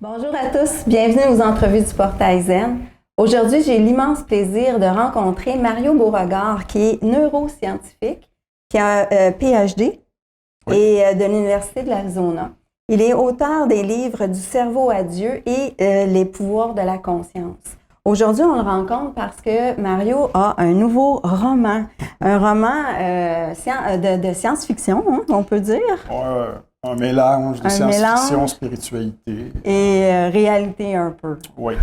Bonjour à tous, bienvenue aux entrevues du Portail Zen. Aujourd'hui, j'ai l'immense plaisir de rencontrer Mario Beauregard, qui est neuroscientifique, qui a un PhD et de l'Université de l'Arizona. Il est auteur des livres Du cerveau à Dieu et Les pouvoirs de la conscience. Aujourd'hui, on le rencontre parce que Mario a un nouveau roman, un roman de science-fiction, hein, on peut dire. Un mélange de science-fiction, spiritualité. Et réalité un peu. Oui.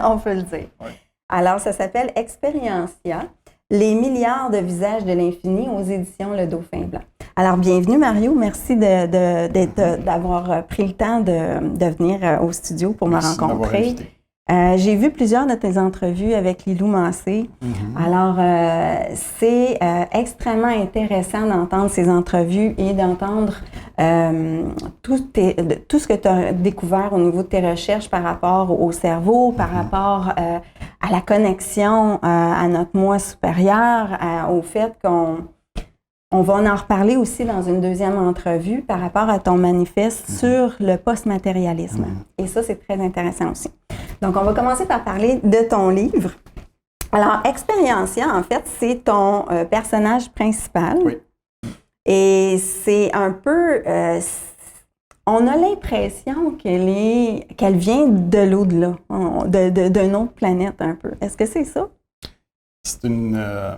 On peut le dire. Oui. Alors, ça s'appelle Expériencia, les milliards de visages de l'infini aux éditions Le Dauphin Blanc. Alors, bienvenue Mario, merci d'avoir pris le temps de venir au studio pour Merci me rencontrer. J'ai vu plusieurs de tes entrevues avec Lilou Massé. Alors, c'est extrêmement intéressant d'entendre ces entrevues et d'entendre tout ce que tu as découvert au niveau de tes recherches par rapport au cerveau, par rapport à la connexion à notre moi supérieur, au fait on va en reparler aussi dans une deuxième entrevue par rapport à ton manifeste sur le post-matérialisme. Et ça, c'est très intéressant aussi. Donc, on va commencer par parler de ton livre. Alors, Expériencia, en fait, c'est ton personnage principal. Oui. Et c'est un peu... on a l'impression qu'elle vient de l'au-delà, d'une autre planète un peu. Est-ce que c'est ça? Si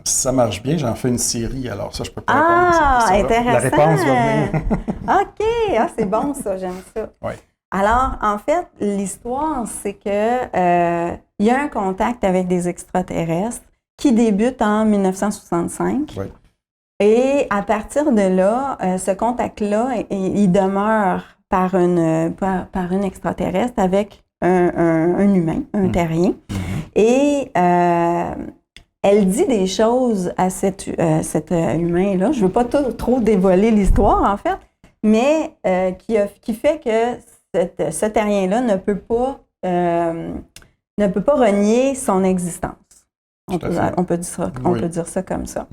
ça marche bien, j'en fais une série, alors ça, je peux pas répondre à cette question-là. Intéressant! La réponse va venir. OK! C'est bon ça, j'aime ça. Oui. Alors, en fait, l'histoire, c'est que il y a un contact avec des extraterrestres qui débute en 1965. Oui. Et à partir de là, ce contact-là, il demeure par une extraterrestre avec un humain, un terrien. Et elle dit des choses à cet humain-là. Je ne veux pas trop dévoiler l'histoire, en fait, mais qui fait que ce terrien-là ne peut pas renier son existence. On peut dire ça comme ça.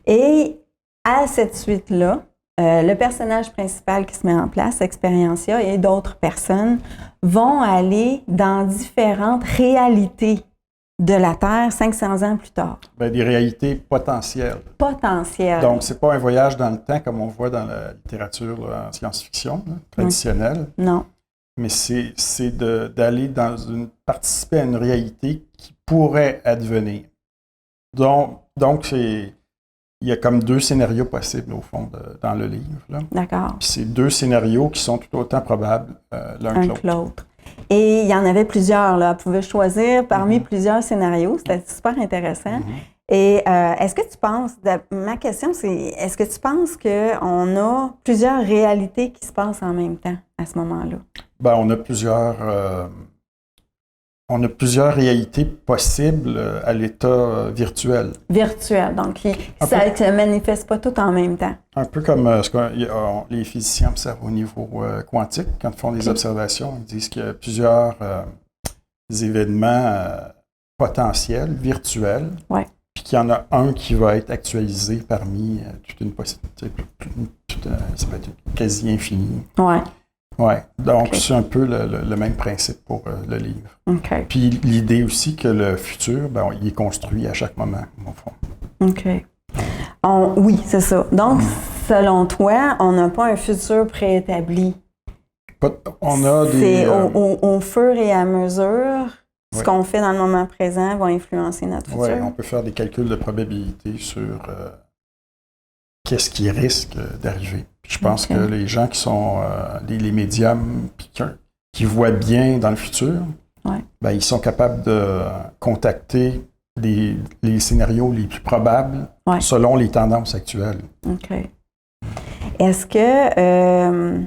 Et à cette suite-là, le personnage principal qui se met en place, Expériencia, et d'autres personnes vont aller dans différentes réalités de la Terre 500 ans plus tard. Bien, des réalités potentielles. Potentielles. Donc, c'est pas un voyage dans le temps comme on voit dans la littérature en science-fiction traditionnelle. Non. Mais c'est d'aller participer à une réalité qui pourrait advenir. Donc il y a comme deux scénarios possibles, au fond, dans le livre. Là. D'accord. Puis c'est deux scénarios qui sont tout autant probables l'un que l'autre. Et il y en avait plusieurs, là. Vous pouvez choisir parmi plusieurs scénarios. C'était super intéressant. Et est-ce que tu penses, ma question c'est, est-ce que tu penses qu'on a plusieurs réalités qui se passent en même temps à ce moment-là? Ben, on a plusieurs réalités possibles à l'état virtuel. Virtuel, donc ça ne se manifeste pas tout en même temps. Un peu comme les physiciens observent au niveau quantique, quand ils font des observations, ils disent qu'il y a plusieurs événements potentiels, virtuels, puis qu'il y en a un qui va être actualisé parmi toute une possibilité, ça peut être quasi infini. Oui, donc c'est un peu le même principe pour le livre. Puis l'idée aussi que le futur, il est construit à chaque moment, au fond. OK. Oui, c'est ça. Donc, selon toi, on n'a pas un futur préétabli. On a c'est au fur et à mesure, ce qu'on fait dans le moment présent va influencer notre futur. Oui, on peut faire des calculs de probabilité sur qu'est-ce qui risque d'arriver. Puis je pense que les gens qui sont les médiums qui voient bien dans le futur, ils sont capables de contacter les scénarios les plus probables selon les tendances actuelles. OK. Est-ce que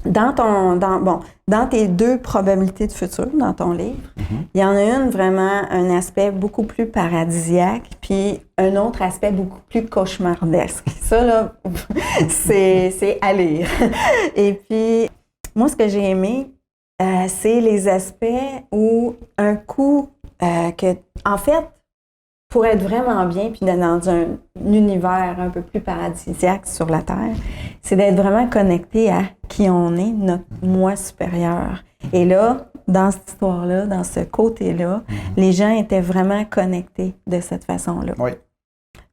dans tes deux probabilités de futur, dans ton livre, il y en a une vraiment un aspect beaucoup plus paradisiaque, puis un autre aspect beaucoup plus cauchemardesque. Ça, là, c'est à lire. Et puis, moi, ce que j'ai aimé, c'est les aspects où un coup en fait, pour être vraiment bien, puis dans un univers un peu plus paradisiaque sur la Terre, c'est d'être vraiment connecté à qui on est, notre moi supérieur. Et là, dans cette histoire-là, dans ce côté-là, les gens étaient vraiment connectés de cette façon-là. Oui.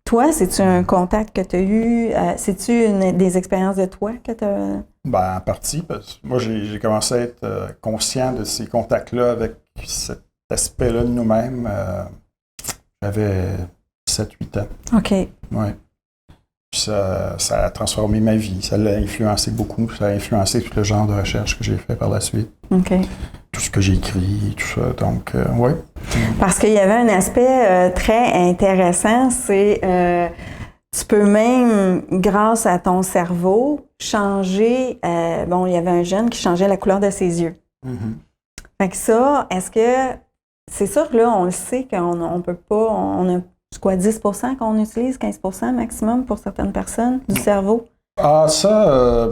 Toi, c'est-tu un contact que tu as eu? C'est-tu des expériences de toi que tu as? Ben, en partie, parce que moi, j'ai commencé à être conscient de ces contacts-là avec cet aspect-là de nous-mêmes. J'avais 7-8 ans. OK. Oui. Puis ça a transformé ma vie. Ça l'a influencé beaucoup. Ça a influencé tout le genre de recherche que j'ai fait par la suite. OK. Tout ce que j'ai écrit, tout ça. Donc, oui. Parce qu'il y avait un aspect très intéressant, c'est tu peux même, grâce à ton cerveau, changer. Bon, il y avait un jeune qui changeait la couleur de ses yeux. Fait que ça, est-ce que. C'est sûr que là, on le sait qu'on peut pas. On a quoi, 10% qu'on utilise, 15% maximum pour certaines personnes du cerveau? Ah, ça,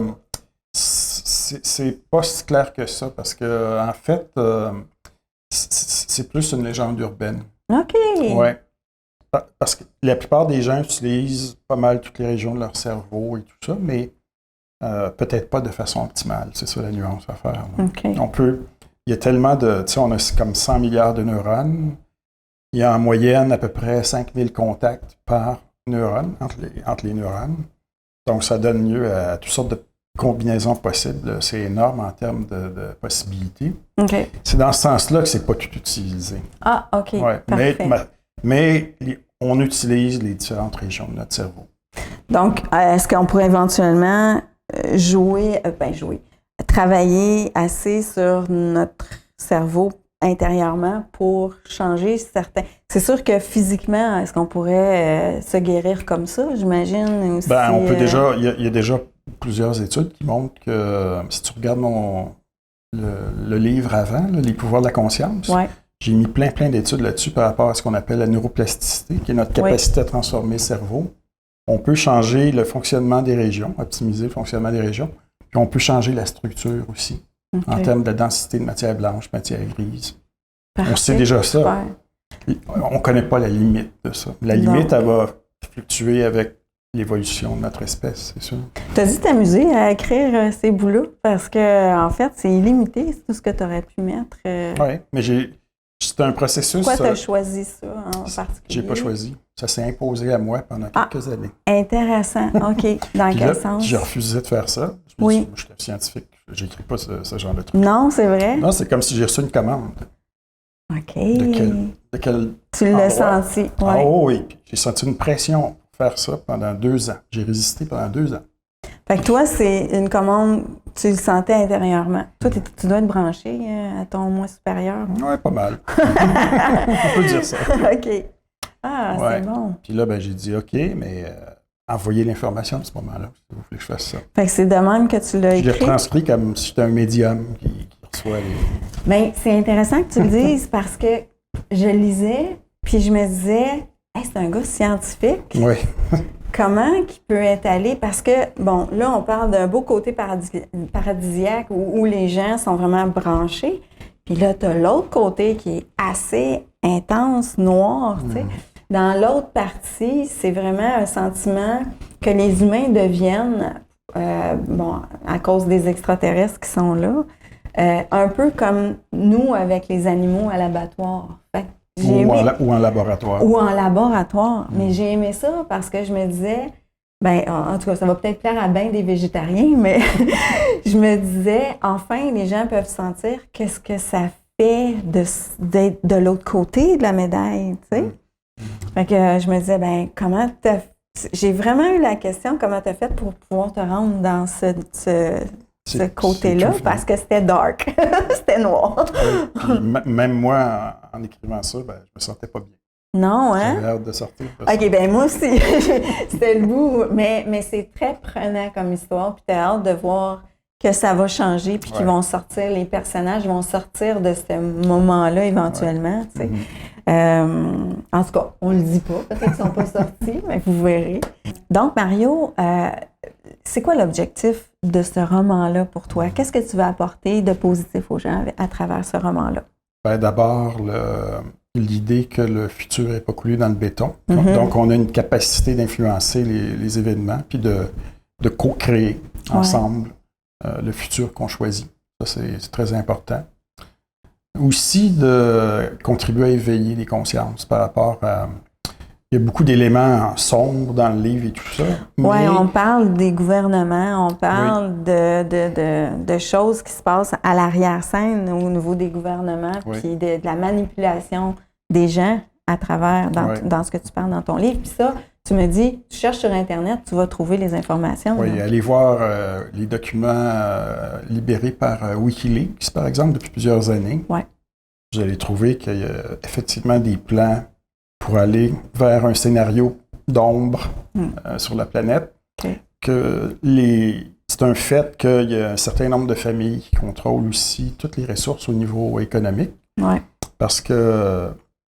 c'est pas si clair que ça, parce que en fait, c'est plus une légende urbaine. OK. Oui. Parce que la plupart des gens utilisent pas mal toutes les régions de leur cerveau et tout ça, mais peut-être pas de façon optimale. C'est ça la nuance à faire. OK. Il y a tellement de... Tu sais, on a comme 100 milliards de neurones. Il y a en moyenne à peu près 5000 contacts par neurone, entre les neurones. Donc, ça donne lieu à toutes sortes de combinaisons possibles. C'est énorme en termes de possibilités. OK. C'est dans ce sens-là que c'est pas tout utilisé. Ah, OK. Ouais. Parfait. Mais on utilise les différentes régions de notre cerveau. Donc, est-ce qu'on pourrait éventuellement travailler assez sur notre cerveau intérieurement pour changer certains... C'est sûr que physiquement, est-ce qu'on pourrait se guérir comme ça, j'imagine? Aussi, on peut déjà... Il y a déjà plusieurs études qui montrent que si tu regardes le livre avant, là, Les pouvoirs de la conscience, ouais. J'ai mis plein d'études là-dessus par rapport à ce qu'on appelle la neuroplasticité, qui est notre capacité à transformer le cerveau. On peut changer le fonctionnement des régions, optimiser le fonctionnement des régions, puis on peut changer la structure aussi, en termes de densité de matière blanche, matière grise. Parfait. On sait déjà ça. Super. On ne connaît pas la limite de ça. La limite, elle va fluctuer avec l'évolution de notre espèce, c'est sûr. Tu as dû t'amuser à écrire ces bouts-là, parce que en fait, c'est illimité, c'est tout ce que tu aurais pu mettre. Oui, mais c'est un processus... Pourquoi tu as choisi ça en particulier? J'ai pas choisi. Ça s'est imposé à moi pendant quelques années. Intéressant. OK. Dans quel sens? J'ai refusé de faire ça. Je me dis, moi, je suis scientifique. J'écris pas ce genre de truc. Non, c'est vrai? Non, c'est comme si j'ai reçu une commande. OK. De quel tu l'as senti? Ouais. Ah, oh, oui. Puis j'ai senti une pression pour faire ça pendant 2 ans. J'ai résisté pendant 2 ans. Fait que toi, c'est une commande, tu le sentais intérieurement. Toi, tu dois être branché à ton moi supérieur. Oui, pas mal. On peut dire ça. OK. Ah, ouais. C'est bon. Puis là, j'ai dit OK, mais envoyez l'information à ce moment-là. Si vous voulez que je fasse ça. Fait que c'est de même que tu l'as écrit. Je l'ai transcrit comme si j'étais un médium qui reçoit les... Bien, c'est intéressant que tu le dises parce que je lisais, puis je me disais, hey, c'est un gars scientifique. Oui. Comment qu'il peut être allé? Parce que, bon, là, on parle d'un beau côté paradisiaque où les gens sont vraiment branchés. Puis là, tu as l'autre côté qui est assez intense, noir, tu sais. Dans l'autre partie, c'est vraiment un sentiment que les humains deviennent, à cause des extraterrestres qui sont là, un peu comme nous avec les animaux à l'abattoir. Ou en laboratoire. Ou en laboratoire. Mais j'ai aimé ça parce que je me disais, en tout cas, ça va peut-être plaire à bien des végétariens, mais je me disais, enfin, les gens peuvent sentir qu'est-ce que ça fait d'être de l'autre côté de la médaille, tu sais. Fait que je me disais, comment t'as... J'ai vraiment eu la question, comment t'as fait pour pouvoir te rendre dans ce côté-là, parce que c'était dark, c'était noir. Puis même moi, en écrivant ça, je me sentais pas bien. Non, hein? J'avais hâte de sortir. OK, moi aussi, c'était le bout, mais c'est très prenant comme histoire, puis t'as hâte de voir que ça va changer, puis qu'ils vont sortir, les personnages vont sortir de ce moment-là éventuellement, tu sais. En tout cas, on le dit pas, peut-être qu'ils sont pas sortis, mais vous verrez. Donc, Mario, c'est quoi l'objectif de ce roman-là pour toi? Qu'est-ce que tu veux apporter de positif aux gens à travers ce roman-là? D'abord, l'idée que le futur n'est pas coulé dans le béton. Donc, on a une capacité d'influencer les événements, puis de co-créer ensemble le futur qu'on choisit. Ça, c'est très important. Aussi, de contribuer à éveiller les consciences par rapport à... Il y a beaucoup d'éléments sombres dans le livre et tout ça. Oui, on parle des gouvernements, on parle de choses qui se passent à l'arrière-scène au niveau des gouvernements, puis de la manipulation des gens à travers, dans ce que tu parles dans ton livre. Puis ça, tu me dis, tu cherches sur Internet, tu vas trouver les informations. Oui, allez voir les documents libérés par Wikileaks, par exemple, depuis plusieurs années. Oui. Vous allez trouver qu'il y a effectivement des plans pour aller vers un scénario d'ombre sur la planète. Okay. C'est un fait qu'il y a un certain nombre de familles qui contrôlent aussi toutes les ressources au niveau économique. Ouais. Parce que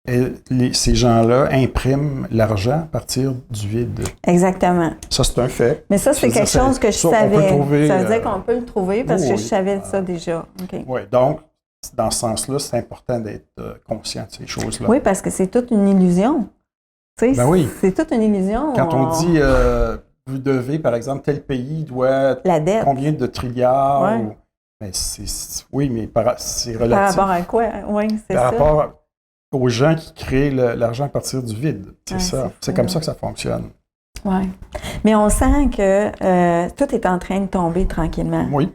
ces gens-là impriment l'argent à partir du vide. Exactement. Ça, c'est un fait. Mais ça, c'est quelque chose que je savais. Trouver, ça veut dire qu'on peut le trouver parce que je savais ça déjà. Okay. Oui, donc, dans ce sens-là, c'est important d'être conscient de ces choses-là. Oui, parce que c'est toute une illusion. Tu sais, oui. C'est toute une illusion. Quand on dit, vous devez, par exemple, tel pays doit la dette. Combien de trilliards, ouais. Mais c'est relatif. Par rapport à quoi? Oui, c'est ça. Par rapport aux gens qui créent l'argent à partir du vide. C'est ça. C'est comme ça que ça fonctionne. Oui. Mais on sent que tout est en train de tomber tranquillement. Oui,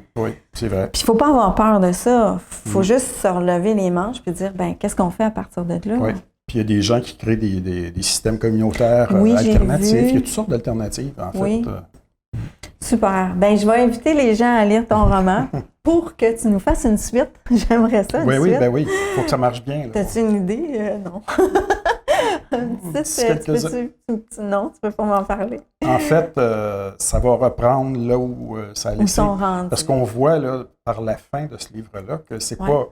c'est vrai. Puis il ne faut pas avoir peur de ça. Il faut juste se relever les manches et dire, qu'est-ce qu'on fait à partir de là? Oui. Puis il y a des gens qui créent des systèmes communautaires alternatifs. Il y a toutes sortes d'alternatives, en fait. Super. Je vais inviter les gens à lire ton roman pour que tu nous fasses une suite. J'aimerais ça, une suite. Oui. Il faut que ça marche bien. T'as-tu une idée? Non. Non, tu peux pas m'en parler. En fait, ça va reprendre là où ça a laissé. Où sont rendus. Parce qu'on voit là, par la fin de ce livre-là que c'est pas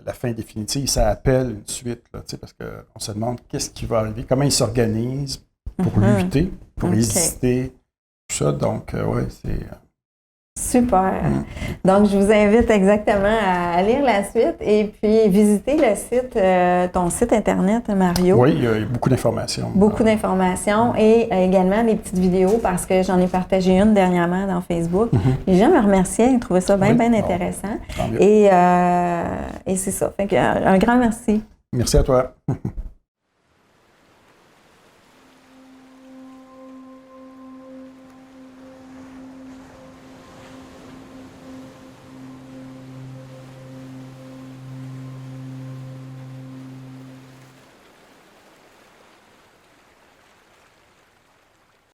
la fin définitive, ça appelle une suite. Là, parce qu'on se demande qu'est-ce qui va arriver, comment ils s'organisent pour lutter, pour résister, tout ça. Donc, c'est... Super. Donc, je vous invite exactement à lire la suite et puis visiter le site, ton site Internet, Mario. Oui, il y a beaucoup d'informations. Beaucoup d'informations et également des petites vidéos parce que j'en ai partagé une dernièrement dans Facebook. Les gens me remerciaient, ils trouvaient ça bien intéressant. Et c'est ça. Fait que, un grand merci. Merci à toi.